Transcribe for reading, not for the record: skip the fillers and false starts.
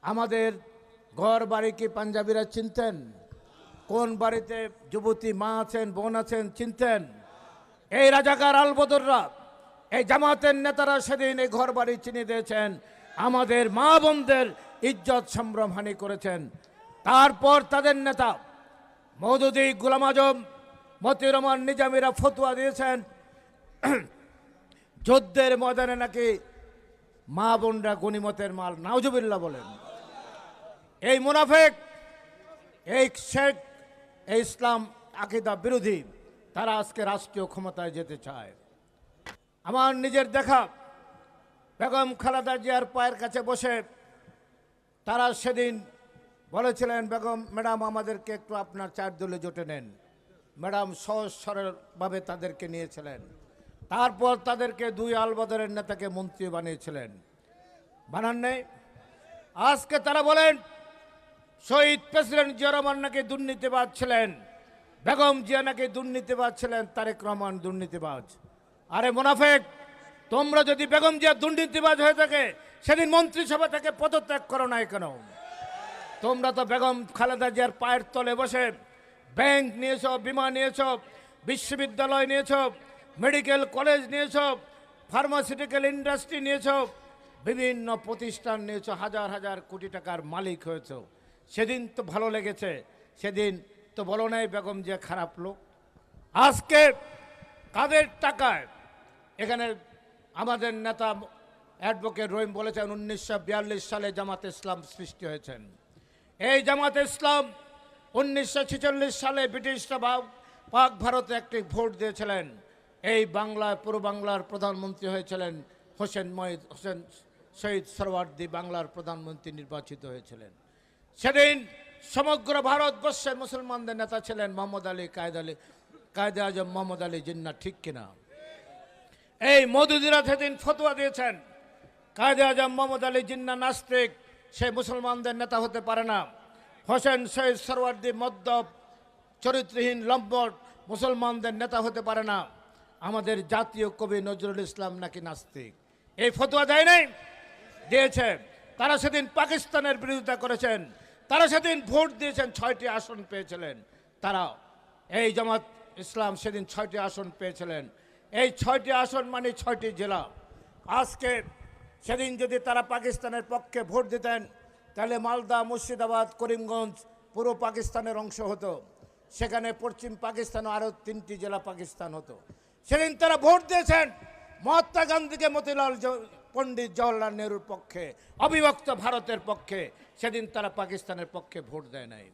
আমাদের ঘর বাড়ি কি পাঞ্জাবিরা চিনতেন? কোন বাড়িতে যুবতী মা আছেন, বোন আছেন চিনতেন? এই রাজাকার আলবদররা, এই জামাতের নেতারা সেদিন এই ঘর বাড়ি চিনে দিয়েছেন, আমাদের মা বোনদের ইজ্জত সম্ভ্রমহানি করেছেন। তারপর তাদের নেতা মওদুদি, গোলাম আজম, মতিউর রহমান নিজামীরা ফতোয়া দিয়েছেন যুদ্ধের ময়দানে নাকি মা বোনরা গনিমতের মাল। নাউজুবিল্লাহ বলেন। এই মুনাফিক, এই শেখ, এই ইসলাম আকীদা বিরোধী, তারা আজকে রাষ্ট্রীয় ক্ষমতায় যেতে চায়। আমার নিজের দেখা বেগম খালেদা জিয়ার পায়ের কাছে বসে তারা সেদিন বলেছিলেন, বেগম ম্যাডাম আমাদেরকে একটু আপনার চার দলে জোটে নেন। ম্যাডাম সহজ সরলভাবে তাদেরকে নিয়েছিলেন। তারপর তাদেরকে দুই আলবদরের নেতাকে মন্ত্রী বানিয়েছিলেন, বানান নেই? আজকে তারা বলেন শহীদ প্রেসিডেন্ট জিয়া রহমান নাকি দুর্নীতিবাজ ছিলেন, বেগম জিয়া নাকি দুর্নীতিবাজ ছিলেন, তারেক রহমান দুর্নীতিবাজ। আরে মুনাফিক, তোমরা যদি বেগম জিয়া দুর্নীতিবাজ হয়ে থাকে সেদিন মন্ত্রিসভা থেকে পদত্যাগ করো নাই কেন? তোমরা তো বেগম খালেদা জিয়ার পায়ের তলে বসে ব্যাংক নিয়েছ, বিমা নিয়েছ, বিশ্ববিদ্যালয় নিয়েছ, মেডিকেল কলেজ নিয়েছ, ফার্মাসিউটিক্যাল ইন্ডাস্ট্রি নিয়েছ, বিভিন্ন প্রতিষ্ঠান নিয়েছ, হাজার হাজার কোটি টাকার মালিক হয়েছ। সেদিন তো ভালো লেগেছে, সেদিন তো বলো নাই বেগম জিয়া খারাপ লোক। আজকে কাদের টাকায় এখানে আমাদের নেতা অ্যাডভোকেট রহিম বলেছেন 1942 সালে জামাতে ইসলাম সৃষ্টি হয়েছেন। এই জামাতে ইসলাম 1946 সালে ব্রিটিশরা পাক ভারতে একটি ভোট দিয়েছিলেন। এই বাংলায়, পূর্ব বাংলার প্রধানমন্ত্রী হয়েছিলেন হোসেন শহীদ সোহরাওয়ার্দী, বাংলার প্রধানমন্ত্রী নির্বাচিত হয়েছিলেন। সেদিন সমগ্র ভারতবর্ষের মুসলমানদের নেতা ছিলেন মোহাম্মদ আলী, কায়েদে আজম মোহাম্মদ আলী জিন্নাহ, ঠিক কিনা? এই মওদুদিরা সেদিন ফতোয়া দিয়েছেন কায়েদে আজম মোহাম্মদ আলী জিন্নাহ নাস্তিক, সে মুসলমানদের নেতা হতে পারে না। হোসেন শহীদ সোহরাওয়ার্দী মদ্যপ, চরিত্রহীন, লম্পট, মুসলমানদের নেতা হতে পারে না। আমাদের জাতীয় কবি নজরুল ইসলাম নাকি নাস্তিক। এই ফতোয়া দেয় নাই? দিয়েছে। তারা সেদিন পাকিস্তানের বিরোধিতা করেছেন, তারা সেদিন ভোট দিয়েছেন, 6টি আসন পেয়েছিলেন। তারা, এই জামাত ইসলাম সেদিন 6টি আসন পেয়েছিলেন। এই 6টি আসন মানে 6টি জেলা। আজকে সেদিন যদি তারা পাকিস্তানের পক্ষে ভোট দিতেন তাহলে মালদা, মুর্শিদাবাদ, করিমগঞ্জ পুরো পাকিস্তানের অংশ হতো। সেখানে পশ্চিম পাকিস্তান আরও 3টি জেলা পাকিস্তান হতো। সেদিন তারা ভোট দিয়েছেন মহাত্মা গান্ধীকে, মতিলাল পণ্ডিত জওহরলাল নেহরুর পক্ষে, অবিভক্ত ভারতের পক্ষে। সেদিন তারা পাকিস্তানের পক্ষে ভোট দেয় নাই।